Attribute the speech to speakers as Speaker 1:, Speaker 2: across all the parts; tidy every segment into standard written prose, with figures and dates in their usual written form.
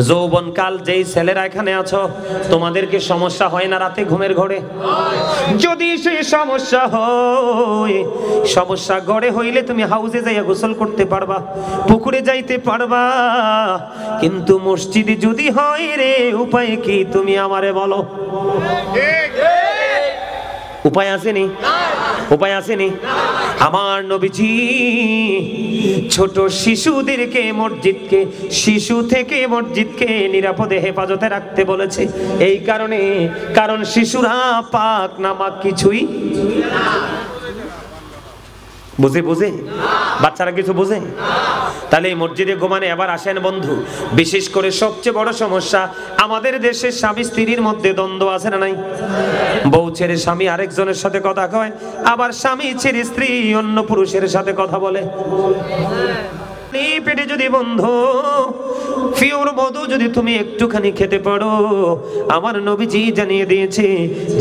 Speaker 1: যৌবনকাল যেই ছেলেরা এখানে আছো, তোমাদেরকে সমস্যা হয় না রাতে ঘুমের ঘরে? যদি সেই সমস্যা হয়, সমস্যা ঘরে হইলে তুমি হাউসে যাইয়া গোসল করতে পারবা, পুকুরে যাইতে পারবা, কিন্তু মসজিদে যদি হয় রে, উপায় কি তুমি আমারে বলো? উপায় আসেনি? উপায় আসেনি? আমার নবীজি ছোট শিশুদেরকে মসজিদকে, শিশু থেকে মসজিদকে নিরাপদে হেফাজতে রাখতে বলেছে। এই কারণে, কারণ শিশুরা পাক নামাক কিছুই বুঝে বুঝে, বাচ্চারা কিছু বুঝে? তাহলে এই মসজিদে ঘুমানে এবার আসেন বন্ধু। বিশেষ করে সবচেয়ে বড় সমস্যা আমাদের দেশে স্বামী স্ত্রীর মধ্যে দ্বন্দ্ব আছে না নাই? বউ ছেড়ে স্বামী আরেকজনের সাথে কথা কয়, আবার স্বামী ছেড়ে স্ত্রী অন্য পুরুষের সাথে কথা বলে। পেটে যদি বন্ধু পিওর মধু যদি তুমি একটুখানি খেতে পারো, আমার নবীজি জানিয়ে দিয়েছে,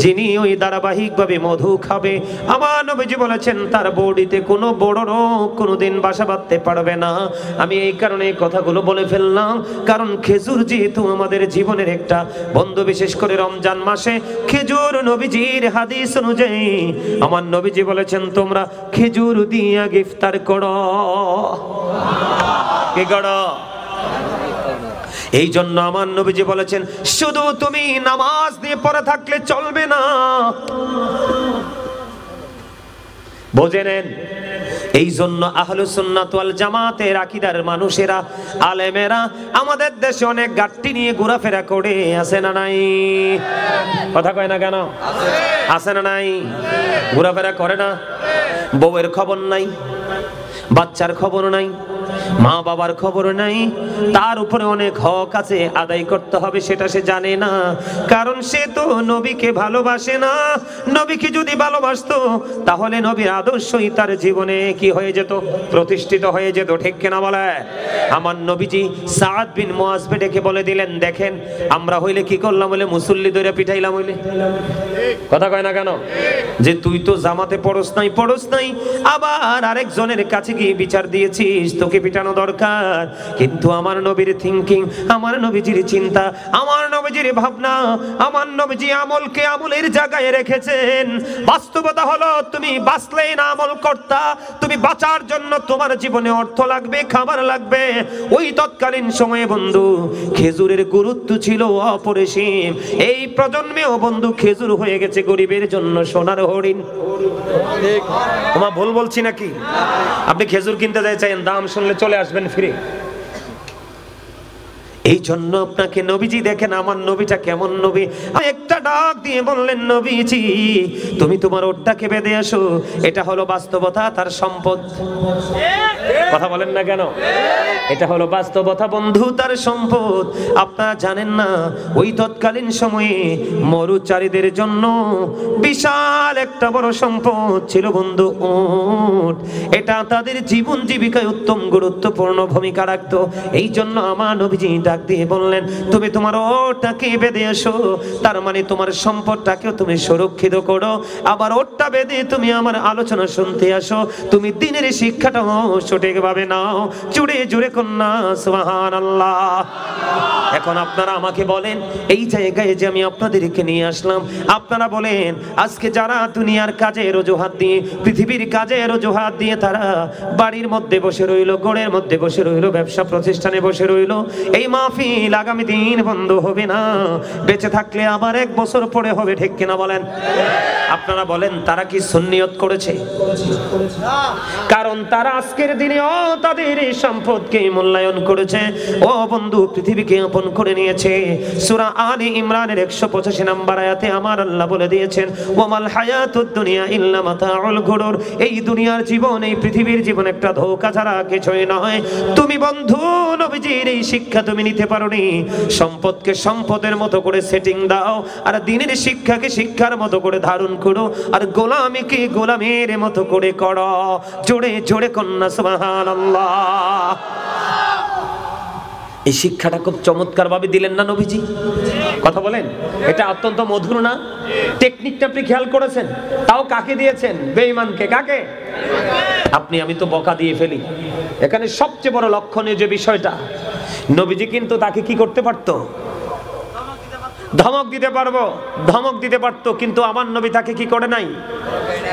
Speaker 1: যিনি ওই ধারাবাহিকভাবে মধু খাবে, আমার নবীজি বলেছেন তার বডিতে কোনো বড় রোগ কোনোদিন বাসা বাঁধতে পারবে না। আমি এই কারণে কথাগুলো বলে ফেললাম, কারণ খেজুর যেহেতু আমাদের জীবনের একটা বন্ধু, বিশেষ করে রমজান মাসে খেজুর নবীজির হাদিস অনুযায়ী আমার নবীজি বলেছেন তোমরা খেজুর দিয়া ইফতার করো। কি করো? এই জন্য আমার নবীজি বলেছেন শুধু তুমি নামাজ দিয়ে পড়ে থাকলে চলবে না। বুঝে নেন, এই জন্য আহলুস সুন্নাত ওয়াল জামাতের আকীদার মানুষেরা, আলেমেরা আমাদের দেশে অনেক গাট্টি নিয়ে ঘোরাফেরা করে, আছে না নাই? কথা কয় না কেন? আছে না নাই? ঘোরাফেরা করে না? বউয়ের খবর নাই, বাচ্চার খবর নাই, মা বাবার খবর নাই, তার উপরে অনেক হক আছে আদায় করতে হবে, সেটা সে জানে না। কারণ সে তো নবীকে ভালোবাসে না। নবীকে যদি ভালোবাসতো তাহলে নবীর আদর্শই তার জীবনে কি হয়ে যেত? প্রতিষ্ঠিত হয়ে যেত। ঠিক কিনা বলে? আমার নবীজি সাদ বিন মুআজকে ডেকে বলে দিলেন, দেখেন আমরা হইলে কি করলাম, বলে মুসল্লি ধরে পিঠাইলাম হইলে। কথা কয় না কেন? যে তুই তো জামাতে পড়স নাই, আবার আরেকজনের কাছে গিয়ে বিচার দিয়েছিস, তোকে পিটানো দরকার। কিন্তু আমার নবীর থিঙ্কিং, আমার নবীজির চিন্তা, আমার নবীজির ভাবনা, আমার নবীজি আমলকে আমলের জায়গায় রেখেছেন। বাস্তবতা হলো তুমি বাঁচলেই না আমল করতা, তুমি বাঁচার জন্য তোমার জীবনে অর্থ লাগবে, খাবার লাগবে। ওই তৎকালীন সময়ে বন্ধু খেজুরের গুরুত্ব ছিল অপরিসীম। এই প্রজন্মেও বন্ধু খেজুর হয়ে গেছে গরিবের জন্য সোনার হরিণ। তোমার ভুল বলছি নাকি? আপনি খেজুর কিনতে চাইছেন, দাম শুনলে চলে আসবেন ফিরে। এই জন্য আপনাকে নবীজি দেখেন আমার নবীটা কেমন নবী, একটা ডাক দিয়ে বললেন নবীজি তুমি তোমার ওটটাকে বেঁধে আসো। এটা হলো বাস্তবতা, তার সম্পদ। কথা বলেন না কেন? এটা হলো বাস্তবতা বন্ধু, তার সম্পদ। আপনারা জানেন না ওই তৎকালীন সময়ে মরুচারীদের জন্য বিশাল একটা বড় সম্পদ ছিল বন্ধু, উট। এটা তাদের জীবন জীবিকায় উত্তম গুরুত্বপূর্ণ ভূমিকা রাখতো। এই জন্য আমার নবীজি ডাক দিয়ে বললেন তুমি তোমার ওটটাকে বেঁধে আসো। তার মানে তোমার সম্পদটাকেও তুমি সুরক্ষিত করো, আবার ওটটা বেঁধে তুমি আমার আলোচনা শুনতে আসো। তুমি দ্বীনের শিক্ষাটাও সঠিকভাবে নাও। জুড়ে জুড়ে কন্যা সুবহানাল্লাহ। এখন আপনারা আমাকে বলেন, এই জায়গায় যে আমি আপনাদেরকে নিয়ে আসলাম, আপনারা বলেন আজকে যারা দুনিয়ার কাজের অজুহাত দিয়ে, পৃথিবীর কাজের অজুহাত দিয়ে তারা বাড়ির মধ্যে বসে রইল, ঘরের মধ্যে বসে রইল, ব্যবসা প্রতিষ্ঠানে বসে রইল, এই মাহফিল আগামী দিন বন্ধ হবে না, বেঁচে থাকলে আবার 1 বছর পরে হবে। ঠিক কিনা বলেন? আপনারা বলেন তারা কি সুন্নিয়ত করেছে? কারণ তারা আজকের দিনেও তাদের এই সম্পদকে মূল্যায়ন করেছে। ও বন্ধু, পৃথিবীকে আপন করে নিয়েছে। সূরা আলে ইমরানের 185 নম্বর আয়াতে আমার আল্লাহ বলে দিয়েছেন ওয়ামাল হায়াতুদ দুনিয়া ইল্লা মাতাউল গুরুর। এই দুনিয়ার জীবন, এই পৃথিবীর জীবন একটা ধোঁকা ছাড়া কিছুই নয়। তুমি বন্ধু নবীজির এই শিক্ষা তুমি নিতে পারোনি। সম্পদকে সম্পদের মতো করে সেটিং দাও, আর দ্বীনের শিক্ষাকে শিক্ষার মতো করে ধারণ করো, আর গোলামিকে গোলামের মতো করে করো। জোরে জোরে কন্যা সুবহানাল্লাহ। এই শিক্ষাটা খুব চমৎকার ভাবে দিলেন না নবীজি? কথা বলেন, এটা অত্যন্ত মধুর না? টেকনিকটা আপনি খেয়াল করেছেন? তাও কাকে দিয়েছেন? বেঈমানকে। কাকে? আপনি আমি তো বকা দিয়ে ফেলি। এখানে সবচেয়ে বড় লক্ষণীয় যে বিষয়টা, নবীজি কিন্তু তাকে কি করতে পারতো? ধমক দিতে পারবো, ধমক দিতে পারতো, কিন্তু আমার নবী তাকে কি করে নাই?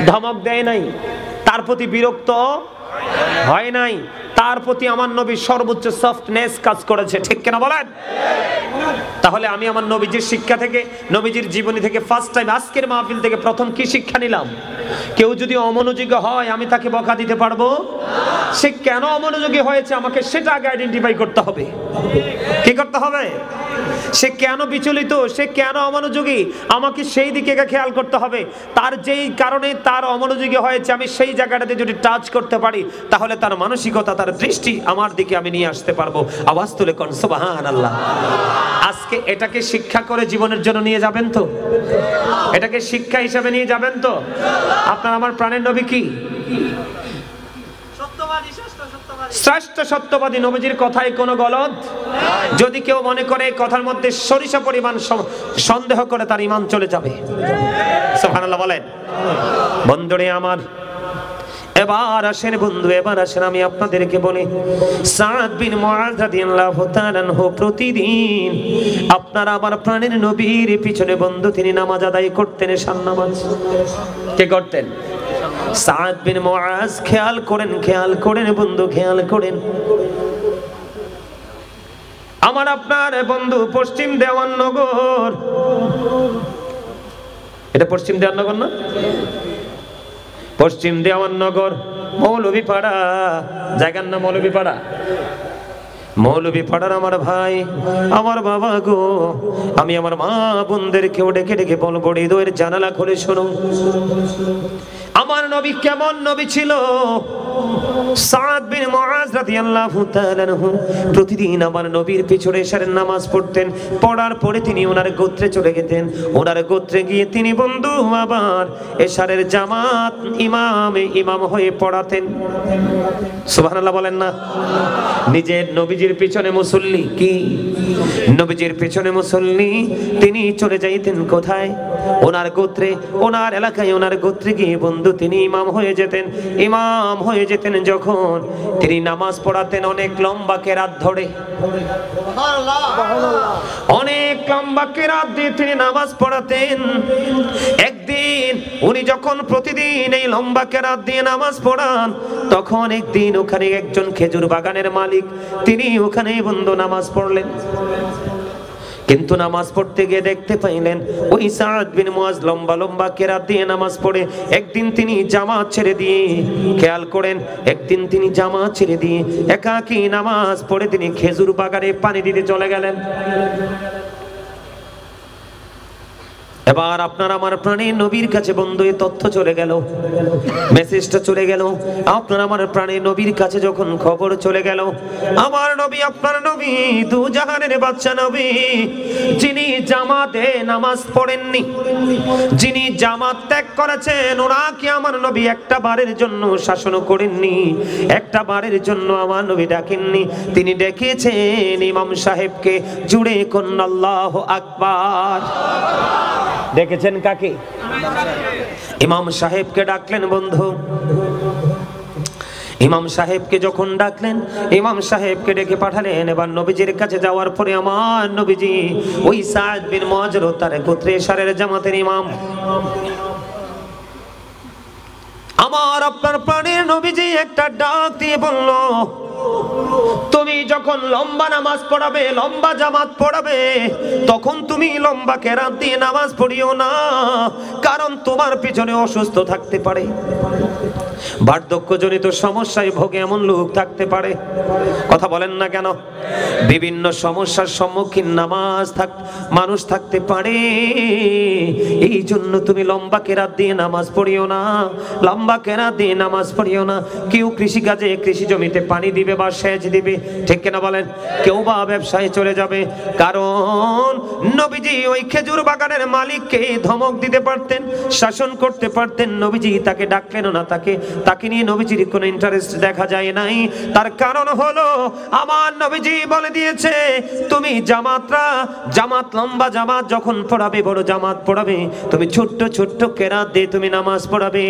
Speaker 1: ধমক দেয় নাই, তার প্রতি বিরক্ত হয় নাই, তার প্রতি আমার নবী সর্বোচ্চ সফটনেস কাজ করেছে। ঠিক কিনা বলেন? তাহলে আমি আমার নবীজির শিক্ষা থেকে, নবীজির জীবনী থেকে ফার্স্ট টাইম আজকের মাহফিল থেকে প্রথম কি শিক্ষা নিলাম? কেউ যদি অমনোযোগী হয় আমি তাকে বকা দিতে পারবো? সে কেন অমনোযোগী হয়েছে আমাকে সেটা আগে আইডেন্টিফাই করতে হবে। কি করতে হবে? সে কেন বিচলিত, সে কেন অমনোযোগী, আমাকে সেই দিকে খেয়াল করতে হবে। তার যেই কারণে তার অমনোযোগী হয়েছে আমি সেই জায়গাটাতে যদি টাচ করতে পারি তাহলে তার মানসিকতা, তার দৃষ্টি আমার দিকে আমি নিয়ে আসতে পারবো। আওয়াজ তুলে কোন সুবহানাল্লাহ। আজকে এটাকে শিক্ষা করে জীবনের জন্য নিয়ে যাবেন তো? এটাকে শিক্ষা হিসেবে নিয়ে যাবেন তো? আপনার আমার প্রাণের নবী কি? শ্রেষ্ঠ সত্যবাদী। নবীজির কথায় কোনো গলদ। যদি কেউ মনে করে কথার মধ্যে সরিষা পরিমাণ সন্দেহ করে তার ঈমান চলে যাবে। সুবহানাল্লাহ বলেন। বন্ধুরে আমার, এবার আসেন বন্ধু, এবার আসেন আমি আপনাদেরকে বলি, সাদ বিন মুআয রাদিয়াল্লাহু তাআলা আনহু প্রতিদিন আপনার আমার প্রাণের নবীর পিছনে বন্ধু তিনি নামাজ আদায় করতেন, এশার নামাজ। কে করতেন? সাদ বিন মুআয। খেয়াল করেন, খেয়াল করেন বন্ধু, খেয়াল করেন। আমার আপনার বন্ধু পশ্চিম দেওয়াননগর, এটা পশ্চিম দেওয়াননগর না? পশ্চিম দেওয়াননগর মৌলভীপাড়া, জায়গার নাম মৌলভীপাড়া। মৌলভীপাড়ার আমার ভাই, আমার বাবা গো, আমি আমার মা বোনদেরকেও ডেকে ডেকে বলবো, হৃদয়ের জানালা খুলে শোনো, আমার নবী কেমন নবী ছিল। সাদ বিন মুআয রাদিয়াল্লাহু তাআলা আনহু প্রতিদিন আমার নবীর পিছনে এশারের নামাজ পড়তেন। পড়ার পরে তিনি ওনার গোত্রে চলে যেতেন। ওনার গোত্রে গিয়ে তিনি বন্ধু আবার এশারের জামাত ইমাম হয়ে পড়াতেন। সুবহানাল্লাহ বলেন না? নিজের নবীজির পিছনে মুসল্লি, কি নবীজির পিছনে মুসল্লি, তিনি চলে যাইতেন কোথায়? ওনার গোত্রে, ওনার এলাকায়, ওনার গোত্রে গিয়ে বন্ধু তিনি ইমাম হয়ে যেতেন। ইমাম হয়ে যেতেন যখন তিনি নামাজ পড়াতেন অনেক লম্বা কেরাত ধরে, অনেক লম্বা কেরাত দিয়ে তিনি নামাজ পড়াতেন। একদিন উনি যখন প্রতিদিন এই লম্বা কেরাত দিয়ে নামাজ পড়ান, তখন একদিন ওখানে একজন খেজুর বাগানের মালিক তিনি ওখানে বন্ধু নামাজ পড়লেন। কিন্তু নামাজ পড়তে গিয়ে দেখতে পাইলেন ওই সাদ বিন মুআয লম্বা লম্বা কেরাত দিয়ে নামাজ পড়ে একদিন তিনি জামাত ছেড়ে দিয়ে, খেয়াল করেন, একদিন তিনি জামাত ছেড়ে দিয়ে একাকী নামাজ পড়ে তিনি খেজুর বাগানে পানি দিতে চলে গেলেন। এবার আপনার আমার প্রাণের নবীর কাছে বন্ধু এই তথ্য চলে গেল, মেসেজটা চলে গেল। আপনার আমার প্রাণের নবীর কাছে যখন খবর চলে গেল, আমার নবী, আপনার নবী, দু জাহানের বাদশা নবী, যিনি জামাতে নামাজ পড়েননি, যিনি জামাত ত্যাগ করেছেন, ওনাকে আমার নবী একটা বারের জন্য শাসন করেননি, একটা বারের জন্য আমার নবী ডাকেননি। তিনি ডেকেছেন ইমাম সাহেবকে, জুড়ে কোন আল্লাহু আকবার। দেখেছেন কাকে? ইমাম সাহেবকে ডাকলেন বন্ধু। ইমাম সাহেবকে যখন ডাকলেন, ইমাম সাহেবকে ডেকে পাঠালেন। এবার নবীজির কাছে যাওয়ার পরে আমার নবীজি ওই সাদ বিন মুআয তার গোত্রে এশারের জামাতের ইমাম, আমার আপনার প্রাণের নবীজি একটা ডাক দিয়ে বলল, তুমি যখন লম্বা নামাজ পড়াবে, লম্বা জামাত পড়াবে, তখন তুমি লম্বা কেরাত দিয়ে নামাজ পড়িও না, কারণ তোমার পিছনে অসুস্থ থাকতে পারে, বার্ধক্যজনিত সমস্যায় ভোগে এমন লোক থাকতে পারে। কথা বলেন না কেন? বিভিন্ন সমস্যার সম্মুখীন মানুষ থাকতে পারে। এই জন্য তুমি লম্বা কেরাত দিয়ে নামাজ পড়িও না, লম্বা কেরাত দিয়ে নামাজ পড়িও না। কেউ কৃষিকাজে, কৃষি জমিতে পানি দিবে বা সেচ দিবে, ঠিক কিনা বলেন? কেউ বা ব্যবসায় চলে যাবে, কারণ নবীজি ওই খেজুর বাগানের মালিককে ধমক দিতে পারতেন, শাসন করতে পারতেন। নবীজি তাকে ডাকলেন না, তাকে তাকে নিয়ে নবীজির কোনো ইন্টারেস্ট দেখা যায় নাই। তার কারণ হলো আমার নবীজি বলে দিয়েছে, তুমি জামাত লম্বা জামাত যখন পড়াবে, বড় জামাত পড়াবে, তুমি ছোট্ট ছোট্ট কেরাত দিয়ে তুমি নামাজ পড়াবে।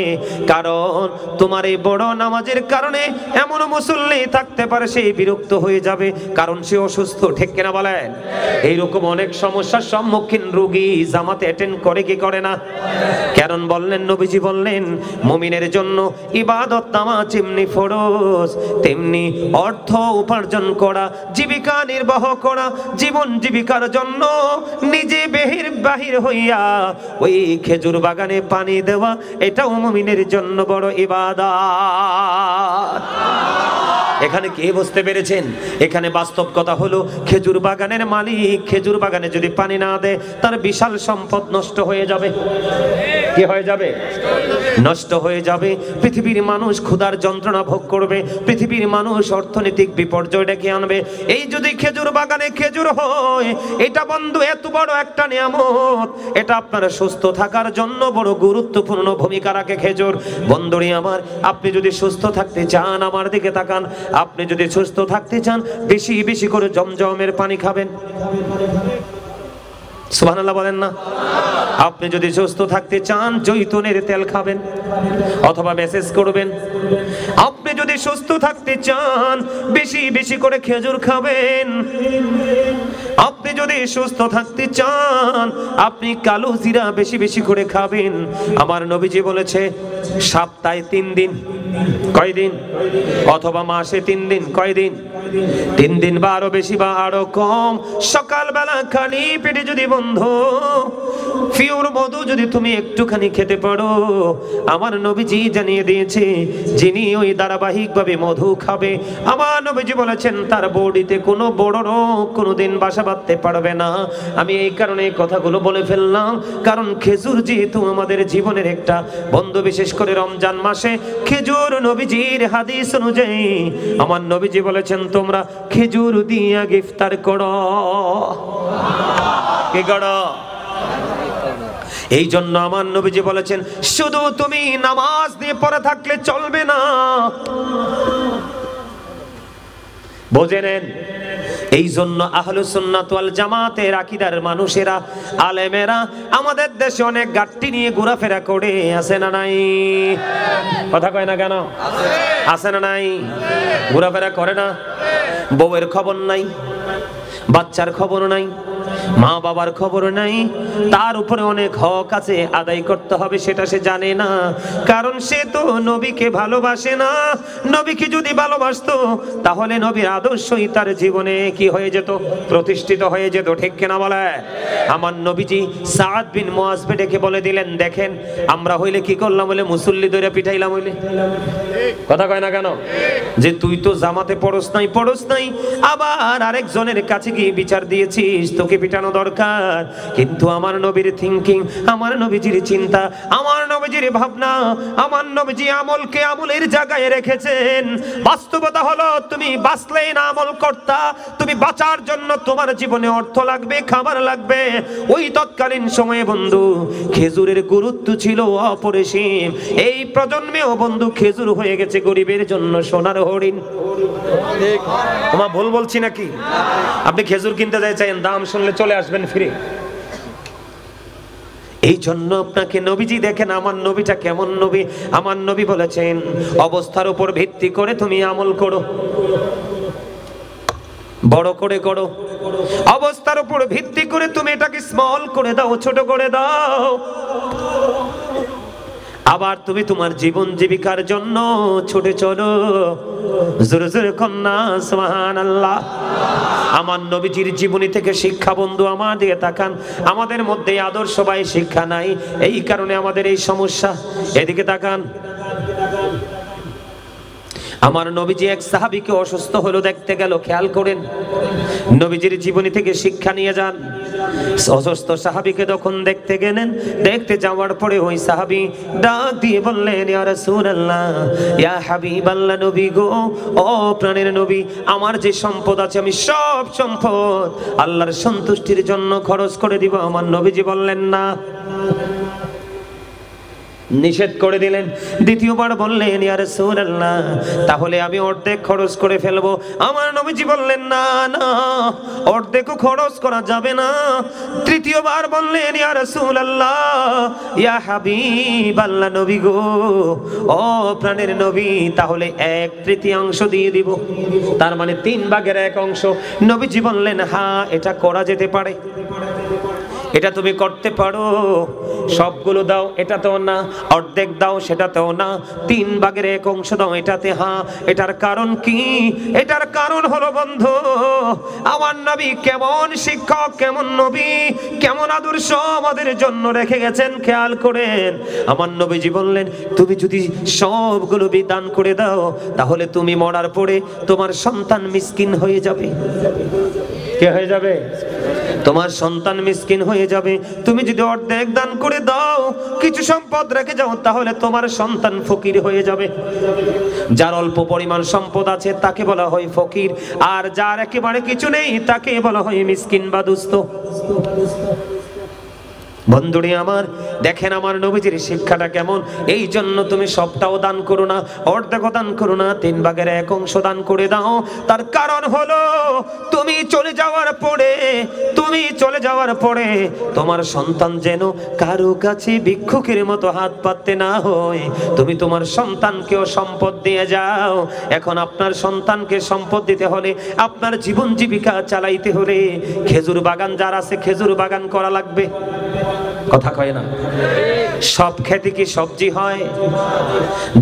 Speaker 1: কারণ তোমার এই বড় নামাজের কারণে এমন মুসল্লি থাকতে পারে সে বিরক্ত হয়ে যাবে, কারণ সে অসুস্থ। ঠিক কিনা বলেন? এইরকম অনেক সমস্যার সম্মুখীন রোগী জামাতে অ্যাটেন্ড করে কি করে না? কারণ বললেন, নবীজি বললেন, মুমিনের জন্য ইবাদত নামাজ যেমনি ফরজ, তেমনি অর্থ উপার্জন করা, জীবিকা নির্বাহ করা, জীবন জীবিকার জন্য নিজে বাহির হইয়া ওই খেজুর বাগানে পানি দেওয়া, এটাও মুমিনের জন্য বড় ইবাদত। এখানে কে বুঝতে পেরেছেন? এখানে বাস্তব কথা হলো, খেজুর বাগানের মালিক খেজুর বাগানে যদি পানি না দেয়, তার বিশাল সম্পদ নষ্ট হয়ে যাবে। কি হয়ে যাবে? নষ্ট হয়ে যাবে। পৃথিবীর মানুষ ক্ষুধার যন্ত্রণা ভোগ করবে, পৃথিবীর মানুষ অর্থনৈতিক বিপর্যয় ডেকে আনবে। এই যদি খেজুর বাগানে খেজুর হয়, এটা বন্ধু এত বড় একটা নিয়ামত, এটা আপনার সুস্থ থাকার জন্য বড় গুরুত্বপূর্ণ ভূমিকা রাখে খেজুর। বন্ধুরে আমার, আপনি যদি সুস্থ থাকতে চান, আমার দিকে তাকান, আপনি যদি সুস্থ থাকতে চান, বেশি বেশি করে জমজমের পানি খাবেন। সুবহানাল্লাহ বলেন না? আপনি যদি সুস্থ থাকতে চান, জৈতুনের তেল খাবেন অথবা মেসেজ করবেন। আপনি যদি সুস্থ থাকতে চান, বেশি বেশি করে খেজুর খাবেন। আপনি যদি সুস্থ থাকতে চান, আপনি কালো জিরা বেশি বেশি করে খাবেন। আমার নবীজি বলেছে, সপ্তাহে 3 দিন, কয়দিন? অথবা মাসে 3 দিন, কয়দিন? 3 দিন বা আরো বেশি বা আরো কম, সকালবেলা খালি পেটে যদি বন্ধু পিওর মধু যদি তুমি একটুখানি খেতে পারো, আমার নবীজি জানিয়ে দিয়েছে, যিনি ওই ধারাবাহিকভাবে মধু খাবে, আমার নবীজি বলেছেন, তার বডিতে কোনো বড় রোগ কোনোদিন বাসা বাঁধতে পারবে না। আমি এই কারণে এই কথাগুলো বলে ফেললাম, কারণ খেজুর যেহেতু আমাদের জীবনের একটা বন্ধু, বিশেষ করে রমজান মাসে খেজুর, নবীজির হাদিস অনুযায়ী আমার নবীজি বলেছেন, তোমরা খেজুর দিয়ে ইফতার করো। কি করো? এই জন্য আমার নবীজি বলেছেন, শুধু তুমি নামাজ দিয়ে পড়ে থাকলে চলবে না। বুঝে নেন। এই জন্য আহলুস সুন্নাত ওয়াল জামাতের আকীদার মানুষেরা, আলেমেরা আমাদের দেশে অনেক গাট্টি নিয়ে ঘোরাফেরা করে, আছে না নাই? কথা কয় না কেন? আছে না নাই? ঘোরাফেরা করে না? বউয়ের খবর নাই, বাচ্চার খবর নাই, মা বাবার খবর নাই, তার উপরে অনেক হক আছে, আদায় করতে হবে, সেটা সে জানে না। কারণ সে তো নবীকে ভালোবাসে না। নবীকে যদি ভালোবাসতো, তাহলে নবীর আদর্শই তার জীবনে কি হয়ে যেত? প্রতিষ্ঠিত হয়ে যেত। ঠিক কিনা বলে? আমার নবীজি সাদ বিন মুআজকে ডেকে বলে দিলেন, দেখেন, আমরা হইলে কি করলাম? বলে মুসল্লি ধরে পিঠাইলাম হইলে। কথা কয় না কেন? যে তুই তো জামাতে পড়স নাই, আবার আরেকজনের কাছে গিয়ে বিচার দিয়েছিস, তোকে পিটানো দরকার। কিন্তু আমার নবীর থিঙ্কিং, আমার নবীজির চিন্তা, আমার নবীজির ভাবনা, আমার নবীজি আমলকে আমলের জায়গায় রেখেছেন। বাস্তবতা হলো, তুমি বাঁচলেই না আমল করতা, তুমি বাঁচার জন্য তোমার জীবনে অর্থ লাগবে, খাবার লাগবে। ওই তৎকালীন সময়ে বন্ধু খেজুরের গুরুত্ব ছিল অপরিসীম। এই প্রজন্মেও বন্ধু খেজুর হয়ে গেছে গরিবের জন্য সোনার হরিণ। আমার ভুল বলছি নাকি? আপনি খেজুর কিনতে চাইছেন, দাম শুনলে চলে আসবেন ফিরে। এই জন্য আপনাকে নবীজি দেখেন, আমার নবীটা কেমন নবী। আমার নবী বলেছেন, অবস্থার উপর ভিত্তি করে তুমি আমল করো, বড় করে করো। অবস্থার উপর ভিত্তি করে তুমি এটাকে স্মল করে দাও, ছোট করে দাও। আবার তুমি তোমার জীবন জীবিকার জন্য ছুটে চলো, জোরে জোরে কন্যা সুবহানাল্লাহ। আমার নবীজির জীবনী থেকে শিক্ষা, বন্ধু আমার দিকে তাকান। আমাদের মধ্যে আদর্শবাহী শিক্ষা নাই, এই কারণে আমাদের এই সমস্যা। এদিকে তাকান। আমার নবীজি এক সাহাবীকে অসুস্থ হলো দেখতে গেল, খেয়াল করেন, নবীজির জীবনী থেকে শিক্ষা নিয়ে যান। অসুস্থ সাহাবীকে যখন দেখতে গেলেন, দেখতে যাওয়ার পরে ওই সাহাবী ডাক দিয়ে বললেন, ইয়া রাসূলুল্লাহ, ইয়া হাবিবাল্লাহ, নবী গো, ও প্রাণের নবী, আমার যে সম্পদ আছে আমি সব সম্পদ আল্লাহর সন্তুষ্টির জন্য খরচ করে দিব। আমার নবীজি বললেন, না, নিষেধ করে দিলেন। দ্বিতীয়বার বললেন, ইয়া রাসূলুল্লাহ, তাহলে আমি অর্ধেক খরচ করে ফেলবো। আমার নবীজি বললেন, না না, অর্ধেকও খরচ করা যাবে না। তৃতীয়বার বললেন, ইয়া রাসূলুল্লাহ, ইয়া হাবিবাল্লাহ, নবী গো, ও প্রাণের নবী, তাহলে 1/3 দিয়ে দিব। তার মানে 3/1 নবীজি বললেন, হ্যাঁ, এটা করা যেতে পারে, এটা তুমি করতে পারো। সবগুলো দাও এটাতেও না, অর্ধেক দাও সেটাতেও না, 3/1 দাও এটাতে। হ্যাঁ, এটার কারণ কি? এটার কারণ হলো বন্ধু, আমার নবী কেমন শিক্ষক, কেমন নবী, কেমন আদর্শ আমাদের জন্য রেখে গেছেন, খেয়াল করেন। আমার নবীজি বললেন, তুমি যদি সবগুলো দান করে দাও, তাহলে তুমি মরার পরে তোমার সন্তান মিসকিন হয়ে যাবে। কে হয়ে যাবে? তোমার সন্তান মিসকিন হয়ে যাবে। তুমি যদি অর্ধেক দান করে দাও, কিছু সম্পদ রেখে যাও, তাহলে তোমার সন্তান ফকির হয়ে যাবে। যার অল্প পরিমাণ সম্পদ আছে তাকে বলা হয় ফকির, আর যার একেবারে কিছু নেই তাকে বলা হয় মিসকিন বা দুস্থ। বন্ধুরে আমার, দেখেন আমার নবীজির শিক্ষাটা কেমন। এই জন্য তুমি সবটাও দান করো না, অর্ধেক দান করো না, 3/1 দান করে দাও। তার কারণ হলো, তুমি চলে যাওয়ার পরে তোমার সন্তান যেন কারো কাছে ভিক্ষুকের মতো হাত পাততে না হয়। তুমি তোমার সন্তানকেও সম্পদ দিয়ে যাও। এখন আপনার সন্তানকে সম্পদ দিতে হলে, আপনার জীবন জীবিকা চালাইতে হলে, খেজুর বাগান যার আছে খেজুর বাগান করা লাগবে। কথা কয় না? সব খেতে কি সবজি হয়?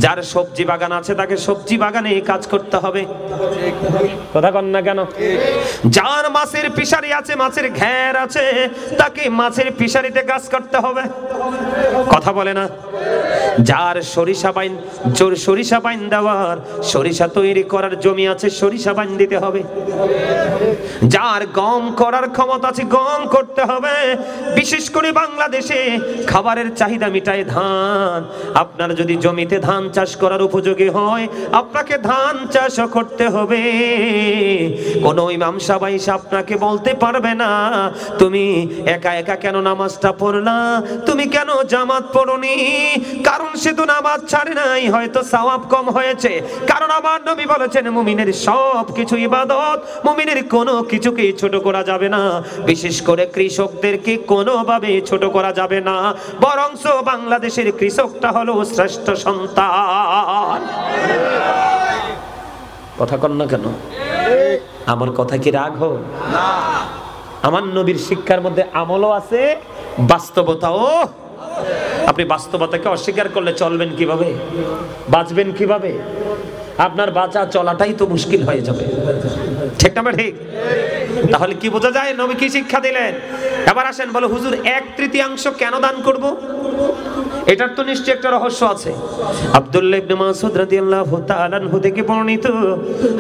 Speaker 1: যার সবজি বাগান আছে তাকে সবজি বাগানে কাজ করতে হবে। কথা কন না কেন? যার মাছের ফিশারি আছে, মাছের ঘের আছে, তাকে মাছের ফিশারিতে কাজ করতে হবে। কথা বলে না? যার সরিষা বাইন দেওয়ার, সরিষা তৈরি করার জমি আছে, সরিষা বাইন দিতে হবে। যার গম করার ক্ষমতা আছে, গম করতে হবে। বিশেষ করে বাংলাদেশে খাবারের চাহিদা মিটায় ধান। আপনার যদি জমিতে ধান চাষ করার উপযোগী হয়, আপনাকে ধান চাষও করতে হবে। কোনো ইমাম সাহেব এসে আপনাকে বলতে পারবে না, তুমি একা একা কেন নামাজটা পড়লা, তুমি কেন জামাত পড়নি। কারণ সে তো নামাজ ছাড়ে নাই, হয়তো সওয়াব কম হয়েছে। কারণ আমার নবী বলেছেন, মুমিনের সব কিছু ইবাদত, মুমিনের কোনো কিছুকে ছোট করা যাবে না। বিশেষ করে কৃষকদেরকে কোনোভাবে ছোট করা যাবে না, বরঞ্চ বাংলাদেশের কৃষকটা হলো শ্রেষ্ঠ সন্তান। কথা কন না কেন? আমার কথা কি রাগ হোক? আমার নবীর শিক্ষার মধ্যে আমলও আছে, বাস্তবতাও। আপনি বাস্তবতাকে অস্বীকার করলে চলবেন কিভাবে, বাঁচবেন কিভাবে? আপনার বাঁচা চলাটাই তো মুশকিল হয়ে যাবে। ঠিক না ঠিক? তাহলে কি বোঝা যায় নবী কি শিক্ষা দিলেন? এবার আসেন, বলো হুজুর 1/3 কেন দান করব? এটার তো নিশ্চয়ই একটা রহস্য আছে। আব্দুল্লাহ ইবনে মাসউদ রাদিয়াল্লাহু তাআলা আনহু থেকে বর্ণিত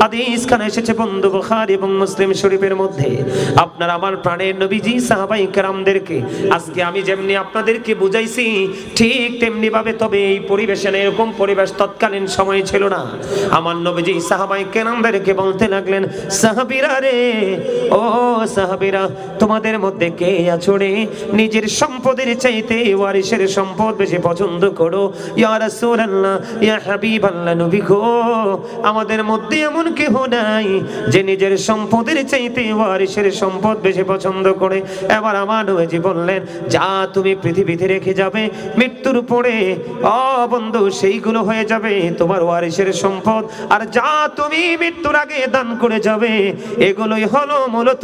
Speaker 1: হাদিস খানে এসেছে বন্ধু, বুখারী এবং মুসলিম শরীফের মধ্যে। আপনার আমার প্রাণের নবীজি সাহাবায়ে কেরামদেরকে আজকে আমি যেমনি আপনাদেরকে বুঝাইছি, ঠিক তেমনি ভাবে, তবে এই পরিবেশে, এরকম পরিবেশ তৎকালীন সময় ছিল না। আমার নবীজি সাহাবায়ে কেরামদেরকে বলতে লাগলেন, সাহাবীরা রে, ও সাহাবীরা, তোমাদের মধ্যে কে আছো রে নিজের সম্পদের চাইতে ওয়ারিসের সম্পদ বেশি পছন্দ করো? ইয়া রাসূলুল্লাহ, ইয়া হাবিবাল্লাহ, নবী গো, আমাদের মধ্যে এমন কেউ নাই যে নিজের সম্পদের চাইতে ওয়ারিসের সম্পদ বেশি পছন্দ করে। এবার আমার নবীজি বললেন, যা তুমি পৃথিবীতে রেখে যাবে, মৃত্যুর পরে ও বন্ধু সেইগুলো হয়ে যাবে তোমার ওয়ারিসের সম্পদ, আর যা তুমি মৃত্যুর আগে দান করে যাবে, এগুলোই হলো মূলত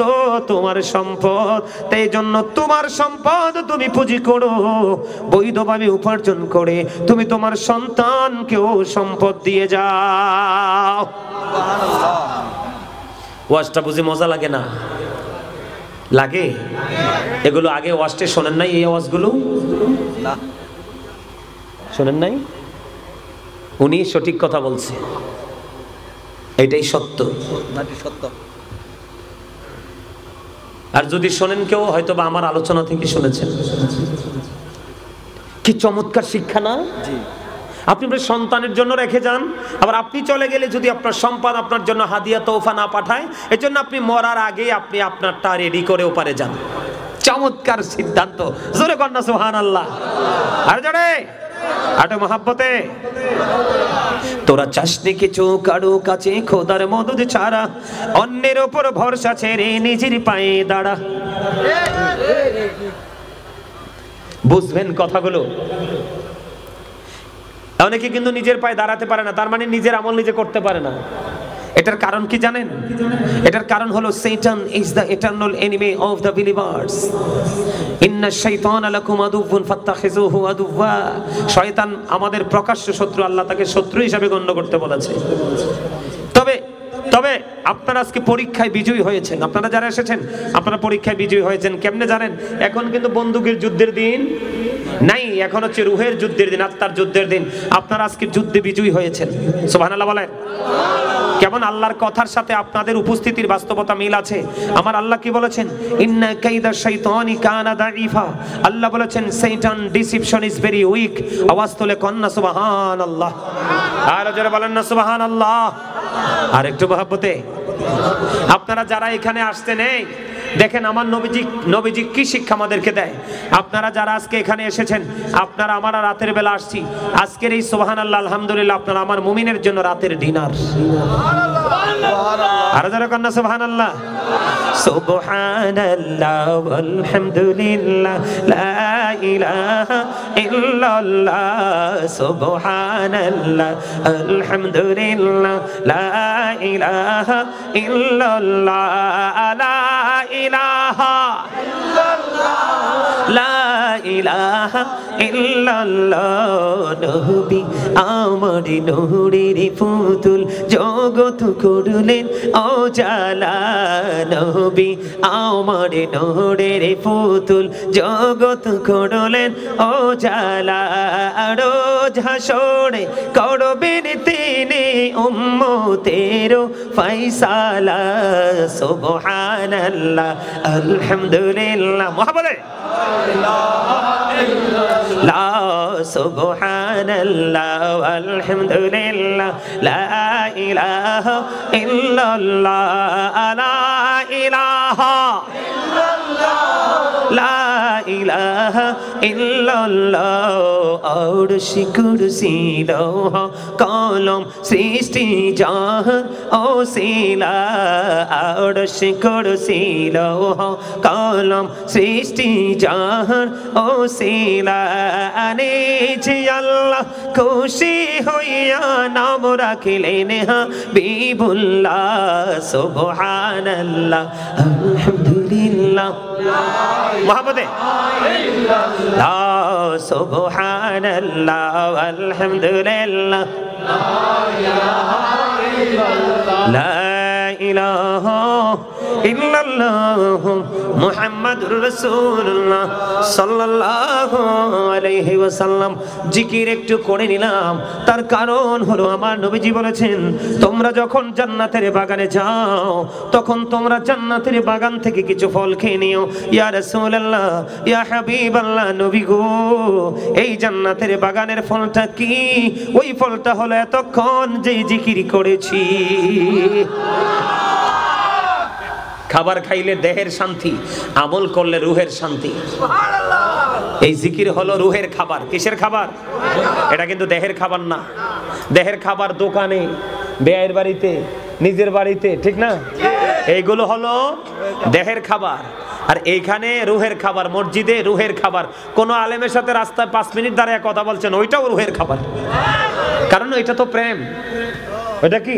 Speaker 1: তোমার সম্পদ। তাই জন্য তোমার সম্পদ তুমি পুঁজি করো, বৈধভাবে উপার্জন করে তুমি তোমার সন্তানকেও সম্পদ দিয়ে যাও। ওয়াজটা বুঝি মজা লাগে না? লাগে? এগুলো আগে ওয়াজটা শোনেন নাই? এই আওয়াজগুলো শোনেন নাই? উনি সঠিক কথা বলছে, এটাই সত্য। আর যদি শোনেন কেউ, হয়তো বা আমার আলোচনা থেকে শুনেছেন। কি চমৎকার শিক্ষা না? আপনি আপনার সন্তানের জন্য রেখে যান, আবার আপনি চলে গেলে যদি আপনার সম্পদ আপনার জন্য হাদিয়া তোফা না পাঠায়, এজন্য আপনি মরার আগে আপনি আপনারটা রেডি করে ওপারে যান। চমৎকার সিদ্ধান্ত, জোরে কন্যা সুবহানাল্লাহ। আর জোরে আটো মহাব্বতে। তোরা চাসনি কিছু কারো কাছে খোদার মদদ ছাড়া, অন্যের ওপর ভরসা ছেড়ে নিজের পায়ে দাঁড়া। বুঝবেন কথাগুলো? অনেকে কিন্তু নিজের পায়ে দাঁড়াতে পারে না, তার মানে নিজের আমল নিজে করতে পারে না। এটার কারণ কি জানেন? এটার কারণ হলো Satan is the eternal enemy of the believers. ইন্না শাইতানা লাকুম আদুউন ফাত্তাখিযুহু আদুওয়া। শয়তান আমাদের প্রকাশ্য শত্রু, আল্লাহ তাকে শত্রু হিসেবে গণ্য করতে বলেছে। তবে আপনারা আজকে পরীক্ষায় বিজয়ী হয়েছেন। আপনারা যারা এসেছেন আপনারা পরীক্ষায় বিজয়ী হয়েছেন। কেমনে জানেন? এখন কিন্তু বন্দুকের যুদ্ধের দিন নাই, এখন হচ্ছে রুহের যুদ্ধের দিন, আত্মার যুদ্ধের দিন। আপনারা আজকে যুদ্ধে বিজয়ী হয়েছেন। সুবহানাল্লাহ বলেন। কেমন আল্লাহর কথার সাথে আপনাদের উপস্থিতির বাস্তবতা মিল আছে। আমার আল্লাহ কি বলেছেন? ইন্না কাইদা শাইতানি কানা দাঈফা। আল্লাহ বলেছেন শয়তান ডিসিপশন ইজ ভেরি উইক। আওয়াজ তুলে কন্না সুবহানাল্লাহ। আর যারা বলেন না সুবহানাল্লাহ। আর একটু মহব্বতে আপনারা যারা এখানে আসতে নেই, দেখেন আমার নবীজি কি শিক্ষা আমাদেরকে দেয়। আপনারা যারা আজকে এখানে এসেছেন, আপনারা আমরা রাতের বেলা আসছি, আজকের এই সুবহানাল্লাহ আলহামদুলিল্লাহ আপনারা আমার মুমিনের জন্য রাতের ডিনার। আর যারা কন্না সুবহানাল্লাহ। সুবহানাল্লাহ আলহামদুলিল্লাহ লা ইলাহা ইল্লাল্লাহ। সুবহানাল্লাহ আলহামদুলিল্লাহ লা ইলাহা ইল্লাল্লাহ। লা ইলাহা ইল্লাল্লাহ লা ইলাহা ইল্লাল্লাহ। নবী আমার নূরের পুতুল, জগৎ করলেন ওজালা। নবী আমার নূরের পুতুল, জগৎ করলেন ওজালা। রোজ হাসরে করবেন তিনি উম্মতের ফয়সালা। সুবহানাল্লাহ আলহামদুলিল্লাহ। মহাবলে লা সুবহানাল্লাহ আলহামদুলিল্লাহ লা ইলাহা ইল্লাল্লাহ। লা ইলাহা ইল্লাল্লাহ লা ইলাহা ইল্লাল্লাহ। আরশ কুরসি লৌহ কলম সৃষ্টি জাহান ওসিলা। আরশ কুরসি লৌহ কলম সৃষ্টি জাহান ওসিলা। যে আল্লাহ খুশি হইয়া নাম রাখিলেন হাবিবুল্লাহ। সুবহানাল্লাহ আলহামদুলিল্লাহ। মহাব্বতে লা সুবহানাল্লাহ আলহামদুলিল্লাহ লা ইলাহা ইল্লাল্লাহ মুহাম্মাদুর রাসূলুল্লাহ সাল্লাল্লাহু আলাইহি ওয়াসাল্লাম। জিকির একটু করে নিলাম, তার কারণ হলো আমার নবীজি বলেছেন তোমরা যখন জান্নাতের বাগানে যাও তখন তোমরা জান্নাতের বাগান থেকে কিছু ফল খেয়ে নিও। ইয়া রাসূলুল্লাহ ইয়া হাবিবাল্লাহ, নবী গো এই জান্নাতের বাগানের ফলটা কি? ওই ফলটা হলো এতক্ষণ যেই জিকির করেছি। খাবার খাইলে দেহের শান্তি, আমল করলে রুহের শান্তি। এই জিকির হলো রুহের খাবার। কিসের খাবার? এটা কিন্তু দেহের খাবার না। দেহের খাবার দোকানে, বেয়ের বাড়িতে, নিজের বাড়িতে, ঠিক না? এইগুলো হলো দেহের খাবার। আর এইখানে রুহের খাবার, মসজিদে রুহের খাবার। কোন আলেমের সাথে রাস্তায় 5 মিনিট দাঁড়িয়ে কথা বলছেন, ওইটাও রুহের খাবার। কারণ ওইটা তো প্রেম। ওইটা কি?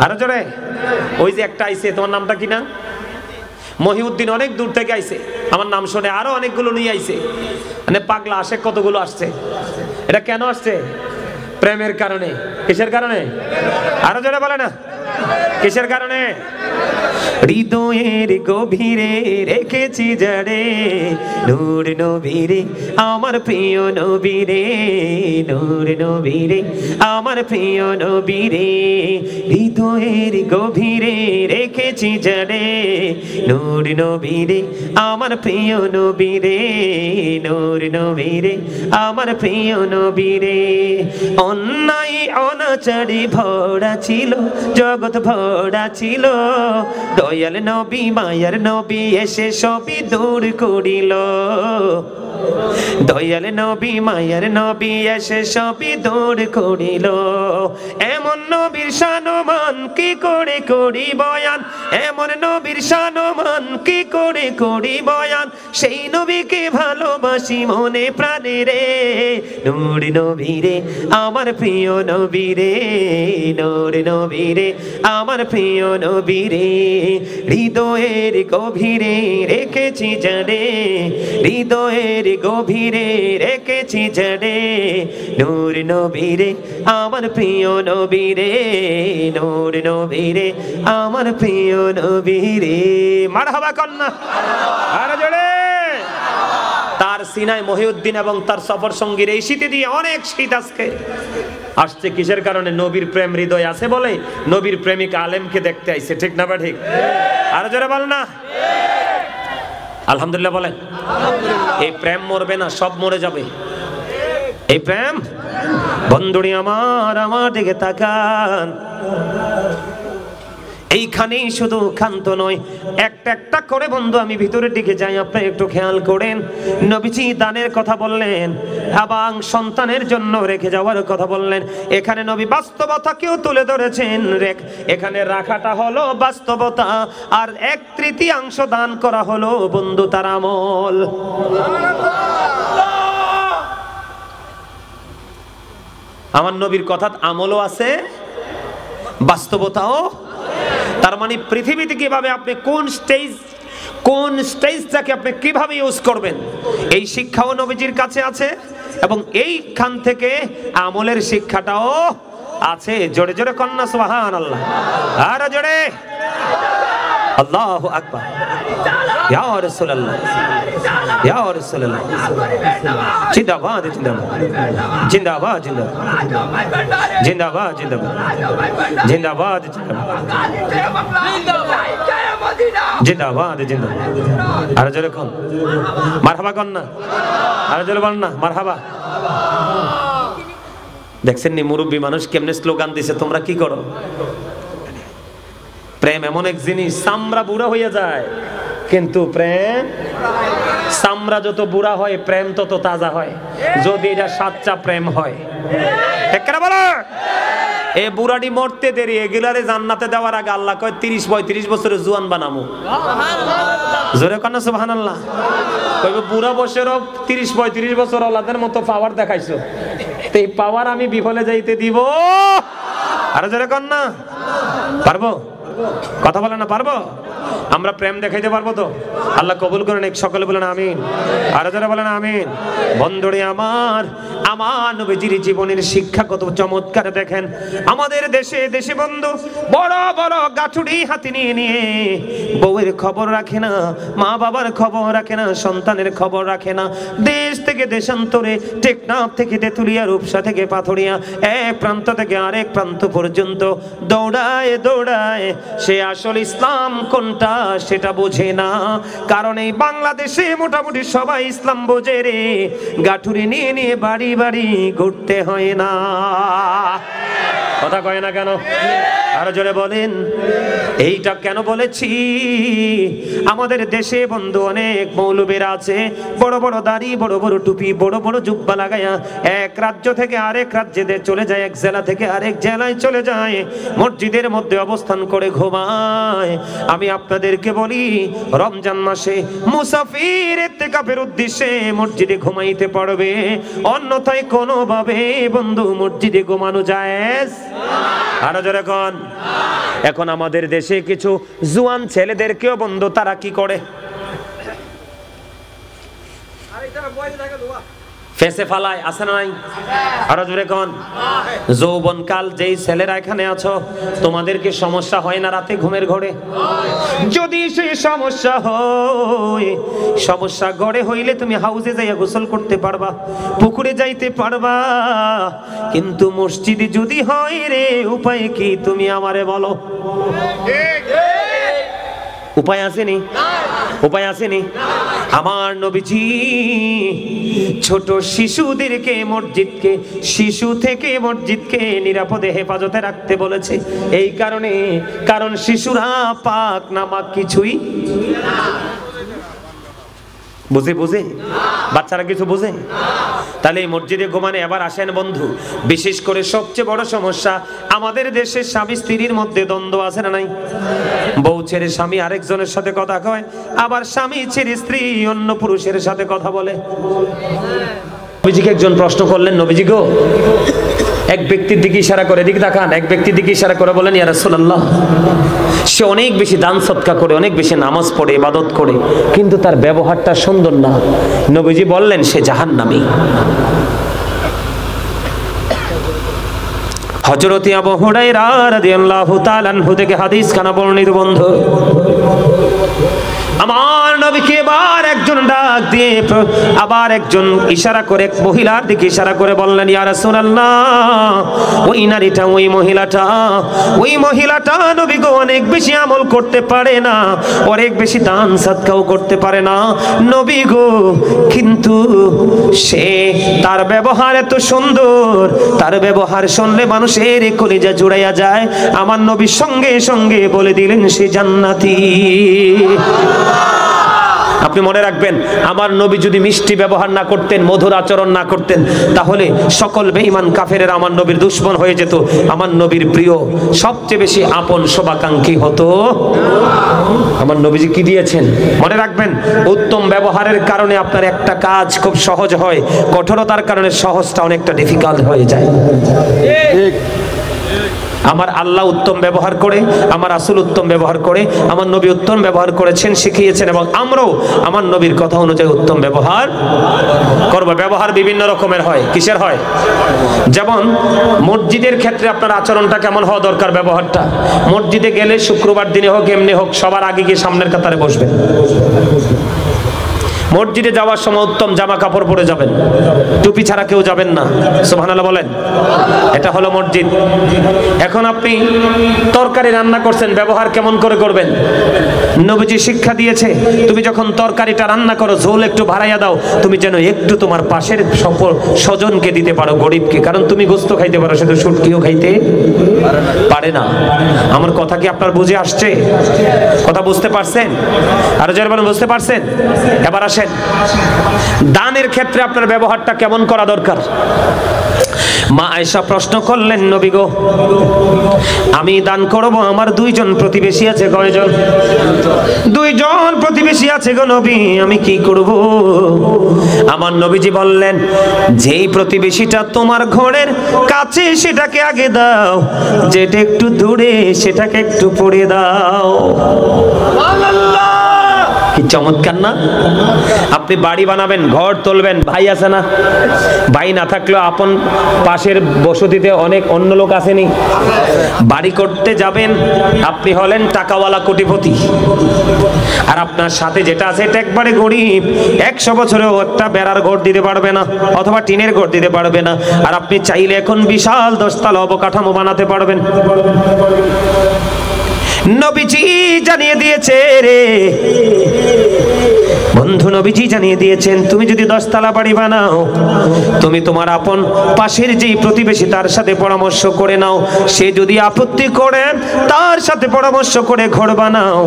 Speaker 1: আরো জোরে। ওই যে একটা আইছে, তোমার নামটা কি না? মহিউদ্দিন অনেক দূর থেকে আইছে, আমার নাম শুনে আরো অনেকগুলো নিয়ে আইছে। মানে পাগলা আশেক কতগুলো আসছে। এটা কেন আসছে? প্রেমের কারণে। কিসের কারণে? আরো জোরে বলে না, কিসের কারণে? হৃদয়ের গভীরে রেখেছি জড়ে নূর নবীরে আমার প্রিয় নবীরে। নূর নবীরে আমার প্রিয় নবীরে। হৃদয়ের গভীরে রেখেছি জড়ে নূর নবীরে আমার প্রিয় নবীরে। নূর নবীরে আমার প্রিয় নবীরে। অন্যায় অনাচারে ভরা ছিল, জগৎ ভরা ছিল, দয়াল নবী মায়ার নবী এসে সবই দূর করিল। দয়াল নবী মায়ার নবী এসে সবই দূর করিল। এমন নবীর শানমান কি করে করি বয়ান, এমন নবীর শানমান কি করে করি বয়ান, সেই নবীকে ভালোবাসি মনে প্রাণে রে। নূর নবী রে আমার প্রিয় নবী রে, নূর নবী রে আমার প্রিয় নবী রে, হৃদয়ের গভীরে রেখেছি জড়ে, হৃদয়ের গভীরে রেখেছি জড়ে। নূর নবী রে আমার প্রিয় নবী রে, নূর নবী রে আমার প্রিয় নবী রে। মারহাবা কন্যা আর জোরে। তার সিনায় মহিউদ্দিন এবং তার সফর সঙ্গীর এই শীতে দিয়ে অনেক শীত আজকে আসছে কিসের কারণে? নবীর প্রেম হৃদয় আছে বলে নবীর প্রেমিক আলেমকে দেখতে আইছে, ঠিক না বা ঠিক? আর জোরে বল না আলহামদুলিল্লাহ বলেন। এই প্রেম মরবে না, সব মরে যাবে এই প্রেম। বন্ধুরি আমার আমার দিকে তাকান, এইখানেই শুধু ক্ষান্ত নয়, একটা একটা করে বন্ধু আমি ভিতরের দিকে যাই, আপনি একটু খেয়াল করেন। নবীজি দানের কথা বললেন এবং সন্তানের জন্য রেখে যাওয়ার কথা বললেন। এখানে নবী বাস্তবতাকেও তুলে ধরেছেন। এখানে রাখাটা হলো বাস্তবতা, আর 1/3 দান করা হলো বন্ধু তার আমল। আমার নবীর কথা আমলও আছে, বাস্তবতাও। তার মানে পৃথিবীতে কিভাবে আপনি কোন স্টেজটাকে আপনি কিভাবে ইউজ করবেন এই শিক্ষাও নবীজির কাছে আছে, এবং এইখান থেকে আমলের শিক্ষাটাও আছে। জোরে জোরে কন্যা সুবহানাল্লাহ, আর জোরে আল্লাহু আকবার। ইয়া রাসূলুল্লাহ, ইয়া রাসূলুল্লাহ, জিন্দাবাদ জিন্দাবাদ জিন্দাবাদ জিন্দাবাদ জিন্দাবাদ জিন্দাবাদ জিন্দাবাদ জিন্দাবাদ। আর জোরে কোন মারহাবা কন্যা, আর জোরে বল না মারহাবা। দেখছেন নি মুরব্বী মানুষ কেমনে স্লোগান দিছে, তোমরা কি করো? প্রেম এমন এক জিনিস, চামড়া বুড়া হয়ে যায় কিন্তু প্রেম, চামড়া যত বুড়া হয় প্রেম তত তাজা হয়, যদি এটা সাচ্চা প্রেম হয়। ঠিক না বলো? এই বুড়াটি মরতে দেরি, এগুলারে জান্নাতে দেওয়ার আগে আল্লাহ কয় 30-35 বছরের জুয়ান বানামু। জোরে কন্যা সুবহানাল্লাহ। কইবে বুড়া বয়সেরও 30-35 বছর ওলাদের মতো পাওয়ার দেখাইছো, তো এই পাওয়ার আমি বিফলে যাইতে দিব? আর জোরে কন্যা পারবো? কথা বলে না পারবো? আমরা প্রেম দেখাইতে পারবো তো? আল্লাহ কবুল করেন, সকলে বলেন আমিন, আর যারা বলেন আমিন। বন্ধুরে আমার, আমার নবীজির জীবনের শিক্ষা কত চমৎকার দেখেন। আমাদের দেশে বন্ধু বড় বড় গাঠুরি হাতে নিয়ে নিয়ে বউয়ের খবর রাখে না, মা বাবার খবর রাখে না, সন্তানের খবর রাখে না। দেশ থেকে দেশান্তরে, টেকনাফ থেকে তেতুলিয়া, রূপসা থেকে পাথরিয়া, এক প্রান্ত থেকে আরেক প্রান্ত পর্যন্ত দৌড়ায় দৌড়ায়। সে আসল ইসলাম কোনটা সেটা বোঝে না, কারণ এই বাংলাদেশে মোটামুটি সবাই ইসলাম বোঝে রে। গাঠুরি নিয়ে নিয়ে বাড়ি বাড়ি ঘুরতে হয় না। কথা কয় না কেন? আরো জোরে বলেন। এইটা কেন বলেছি? আমাদের দেশে বন্ধু অনেক মৌলবীরা আছে, বড় বড় দাড়ি, বড় বড় টুপি, বড় বড় জুব্বা লাগায়া এক রাজ্য থেকে আরেক রাজ্যে চলে যায়, এক জেলা থেকে আরেক জেলায় চলে যায়, মসজিদের মধ্যে অবস্থান করে ঘুমায়। আমি আপনাদেরকে বলি, রমজান মাসে মুসাফির ইতিকাফের উদ্দেশ্যে মসজিদে ঘুমাইতে পারবে, অন্যথায় কোনোভাবে বন্ধু মসজিদে ঘুমানো জায়েজ? আরো জোরে কোন। এখন আমাদের দেশে কিছু জুয়ান ছেলেদেরকেও বন্ধু তারা কি করে, ফেসে ফালায়, আছে না নাই? আরো জোরে কোন। যৌবন কাল যেই ছেলেরা এখানে আছো, তোমাদেরকে সমস্যা হয় না রাতে ঘুমের ঘরে? যদি সেই সমস্যা হয়, সমস্যা ঘরে হইলে তুমি হাউজে যাইয়া গোসল করতে পারবা, পুকুরে যাইতে পারবা, কিন্তু মসজিদে যদি হয় রে, উপায় কি তুমি আমারে বলো? উপায় আসেনি? উপায় আসেনি? আমার নবীজি ছোট শিশুদেরকে মসজিদকে, শিশু থেকে মসজিদকে নিরাপদে হেফাজতে রাখতে বলেছে। এই কারণে, কারণ শিশুরা পাক নামাক কিছুই বুঝে বুঝে? বাচ্চারা কিছু বুঝে? তাহলে এই মসজিদে ঘুমানে এবার আসেন বন্ধু। বিশেষ করে সবচেয়ে বড় সমস্যা আমাদের দেশে স্বামী স্ত্রীর মধ্যে দ্বন্দ্ব আছে না নাই? বউ ছেড়ে স্বামী আরেকজনের সাথে কথা কয়, আবার স্বামী ছেড়ে স্ত্রী অন্য পুরুষের সাথে কথা বলে। নবীজিকে একজন প্রশ্ন করলেন, নবীজি গো, এক ব্যক্তির দিকে ইশারা করে, এদিকে তাকান, এক ব্যক্তির দিকে ইশারা করে বলেন, ইয়া রাসূলুল্লাহ, সে অনেক বেশি দান সদকা করে, অনেক বেশি নামাজ পড়ে, ইবাদত করে, কিন্তু তার ব্যবহারটা সুন্দর না। নবীজি বললেন, সে জাহান্নামী। হযরত আবু হুরায়রা রাদিয়াল্লাহু তাআলা আনহু থেকে হাদিস খানা বর্ণিত বন্ধু। আমার নবীকে এবার একজন ডাক দিয়ে আবার একজন ইশারা করে, এক মহিলার দিকে ইশারা করে বললেন, ইয়া রাসূলুল্লাহ, ওই নারীটা, ওই মহিলাটা নবী গো অনেক বেশি আমল করতে পারে না, অনেক বেশি দান সাদকাও করতে পারে না নবী গো, কিন্তু সে, তার ব্যবহার এত সুন্দর, তার ব্যবহার শুনলে মানুষের কলিজা জুড়াইয়া যায়। আমার নবী সঙ্গে সঙ্গে বলে দিলেন, সে জান্নাতি। আপনি মনে রাখবেন, আমার নবী যদি মিষ্টি ব্যবহার না করতেন, মধুর আচরণ না করতেন, তাহলে সকল বেঈমান কাফেরেরা আমার নবীর দুশমন হয়ে যেত। আমার নবীর প্রিয়, সবচেয়ে বেশি আপন শুভাকাঙ্ক্ষী হতো। আমার নবীজি কি দিয়েছেন মনে রাখবেন, উত্তম ব্যবহারের কারণে আপনার একটা কাজ খুব সহজ হয়, কঠোরতার কারণে সহজটা অনেকটা ডিফিকাল্ট হয়ে যায়। ঠিক। আমার আল্লাহ উত্তম ব্যবহার করে, আমার রাসূল উত্তম ব্যবহার করে, আমার নবী উত্তম ব্যবহার করেছেন, শিখিয়েছেন, এবং আমরাও আমার নবীর কথা অনুযায়ী উত্তম ব্যবহার করব। ব্যবহার বিভিন্ন রকমের হয়। কিসের হয়? যেমন মসজিদের ক্ষেত্রে আপনার আচরণটা কেমন হওয়া দরকার, ব্যবহারটা। মসজিদে গেলে শুক্রবার দিনে হোক এমনি হোক, সবার আগে গিয়ে সামনের কাতারে বসবেন। মসজিদে যাওয়ার সময় উত্তম জামা কাপড় পরে যাবেন, টুপি ছাড়া কেউ যাবেন না। সুবহানাল্লাহ বলেন। এটা হলো মসজিদ। এখন আপনি তরকারি রান্না করছেন, ব্যবহার কেমন করে করবেন? নবীজি শিক্ষা দিয়েছে, তুমি যখন তরকারিটা রান্না করো, ঝোল একটু বাড়াইয়া দাও, তুমি যেন একটু তোমার পাশের স্বজনকে দিতে পারো, গরিবকে। কারণ তুমি গোস্ত খাইতে পারো, সে তো শুটকিও খাইতে পারে না। আমার কথা কি আপনার বুঝে আসছে? কথা বুঝতে পারছেন? আরো যারা বলেন, বুঝতে পারছেন? এবার আসেন, দানের ক্ষেত্রে আপনার ব্যবহারটা কেমন করা দরকার। মা আয়েশা প্রশ্ন করলেন, নবী গো, আমি দান করব, আমার দুইজন প্রতিবেশী আছে। কয়জন? দুইজন প্রতিবেশী আছে গো নবী, আমি কি করব? আমার নবীজি বললেন, যেই প্রতিবেশীটা তোমার ঘরের কাছে সেটাকে আগে দাও, যেটা একটু দূরে সেটাকে একটু পরে দাও। সুবহানাল্লাহ। কি চমৎকার না? আপনি বাড়ি বানাবেন, ঘর তুলবেন, ভাই আছে না? ভাই না থাকলেও আপন পাশের বসতিতে অনেক অন্য লোক আসেনি? বাড়ি করতে যাবেন, আপনি হলেন টাকাওয়ালা কোটিপতি, আর আপনার সাথে যেটা আছে এটা একবারে গরিব, 100 বছরেও একটা বেড়ার ঘর দিতে পারবে না, অথবা টিনের ঘর দিতে পারবে না। আর আপনি চাইলে এখন বিশাল 10 তলা অবকাঠামো বানাতে পারবেন। নবীজি জানিয়ে দিয়েছে রে বন্ধু, নবীজি জানিয়ে দিয়েছেন, তুমি যদি 10 তলা বাড়ি বানাও, তুমি তোমার আপন পাশের যেই প্রতিবেশী তার সাথে পরামর্শ করে নাও। সে যদি আপত্তি করে, তার সাথে পরামর্শ করে ঘর বানাও।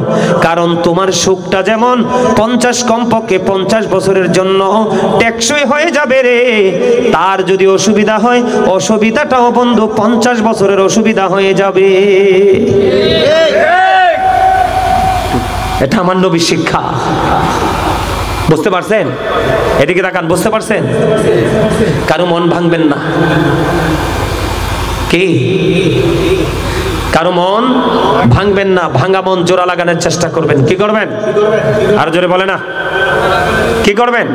Speaker 1: কারণ তোমার সুখটা যেমন 50 কমপক্ষে 50 বছরের জন্য টেকসই হয়ে যাবে রে, তার যদি অসুবিধা হয়, অসুবিধাটাও বন্ধু 50 বছরের অসুবিধা হয়ে যাবে। এটা আমার নবীর শিক্ষা। বুঝতে পারছেন? এদিকে তাকান, বুঝতে পারছেন? কারো মন ভাঙবেন না। কি? কারো মন ভাঙবেন না, ভাঙা মন জোড়া লাগানোর চেষ্টা করবেন। কি করবেন? আর জোরে বলে না, কি করবেন?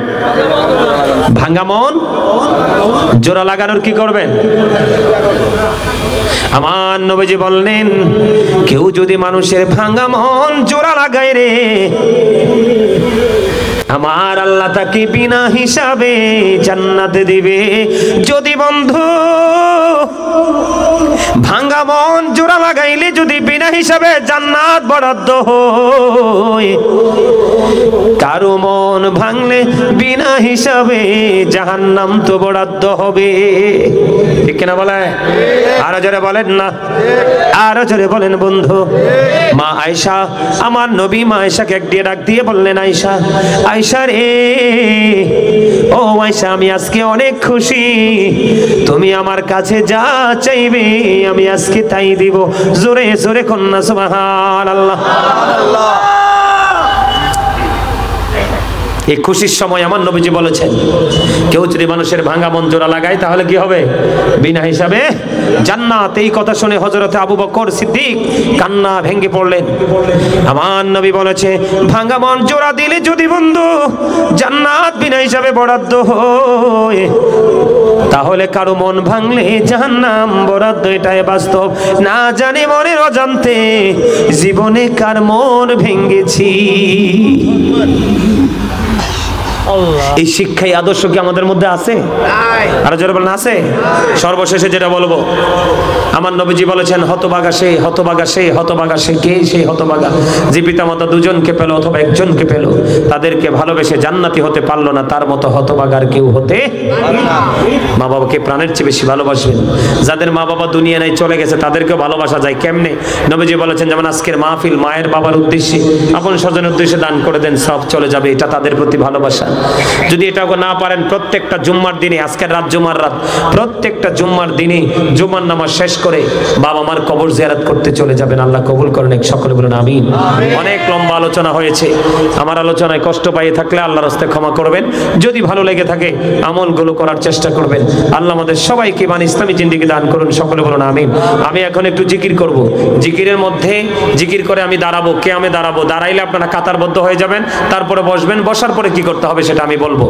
Speaker 1: ভাঙা মন জোড়া লাগানোর কি করবেন? আমার নবীজি বললেন, কেউ যদি মানুষের ভাঙা মন জোড়া লাগায় রে, আমার আল্লাহ তাকে বিনা হিসাবে জান্নাত দিবে। যদি বন্ধু ভাঙা মন জোড়া লাগাইলে যদি বিনা হিসাবে জান্নাত বরাদ্দ হয়, কারো মন ভাঙলে বিনা হিসাবে জাহান্নাম তো বরাদ্দ হবে। ঠিক কিনা বলে? আরো জোরে বলেন না, আরো জোরে বলেন বন্ধু। মা আয়েশা, আমার নবী মা আয়েশাকে এক দিয়ে ডাক দিয়ে বললেন, আয়েশা আয়েশা রে, ও আয়েশা, আমি আজকে অনেক খুশি, তুমি আমার কাছে যা চাইবে আমি আজকে তাই দিব। জোরে জোরে কন্যা সুবহানাল্লাহ। এই খুশির সময় আমার নবীজি বলেছেন, কেউ যদি মানুষের ভাঙা মন জোড়া লাগায় তাহলে কি হবে? বিনা হিসাবে জান্নাত। এই কথা শুনে হযরতে আবু বকর সিদ্দিক কান্না ভেঙে পড়লেন। আমার নবী বলেছে, ভাঙা মন জোড়া দিলে যদি বন্ধু জান্নাত বিনা হিসাবে বরাদ্দ হয়, তাহলে কারো মন ভাঙলে জাহান্নাম বরাদ্দ, এটাই বাস্তব। না জানি মনের অজান্তে জীবনে কার মন ভেঙেছি। এই শিক্ষাই আদর্শ কি আমাদের মধ্যে আছে? আরো জোরে বলেন আছে। সর্বশেষে যেটা বলবো, আমার নবীজি বলেছেন, হতভাগা সে, হতভাগা সে, হতভাগা সে। কে সেই হতভাগা? যে পিতামাতা দুজনকে পেল অথবা একজনকে পেল, তাদেরকে ভালোবেসে জান্নাতি হতে পারলো না, তার মতো হতভাগার কেউ হতে। মা বাবাকে প্রাণের চেয়ে বেশি ভালোবাসবেন। যাদের মা বাবা দুনিয়া নাই চলে গেছে, তাদেরকেও ভালোবাসা যায় কেমনে? নবীজি বলেছেন, যেমন আজকের মাহফিল মায়ের বাবার উদ্দেশ্যে, আপন স্বজনের উদ্দেশ্যে দান করে দেন, সব চলে যাবে, এটা তাদের প্রতি ভালোবাসা। যদি এটা না পারেন, প্রত্যেকটা জুম্মার দিনে, আজকের রাত জুম্মার রাত, প্রত্যেকটা জুম্মার দিনে জুম্মার নামাজ শেষ করে বাবা মার কবর জিয়ারত করতে চলে যাবেন। আল্লাহ কবুল করেন, সকলে বলেন আমিন। অনেক লম্বা আলোচনা হয়েছে, আমার আলোচনায় কষ্ট পাইয়ে থাকলে আল্লাহর রাস্তায় ক্ষমা করবেন। যদি ভালো লেগে থাকে আমলগুলো করার চেষ্টা করবেন। আল্লাহ আমাদের সবাইকে ইমান ইসলামী জিন্দেগি দান করুন, সকলে বলুন আমিন। আমি এখন একটু জিকির করব। জিকিরের মধ্যে জিকির করে আমি দাঁড়াবো, কে আমি দাঁড়াবো, দাঁড়াইলে আপনারা কাতারবদ্ধ হয়ে যাবেন, তারপরে বসবেন, বসার পরে কি করতে হবে সেটা আমি বলবো।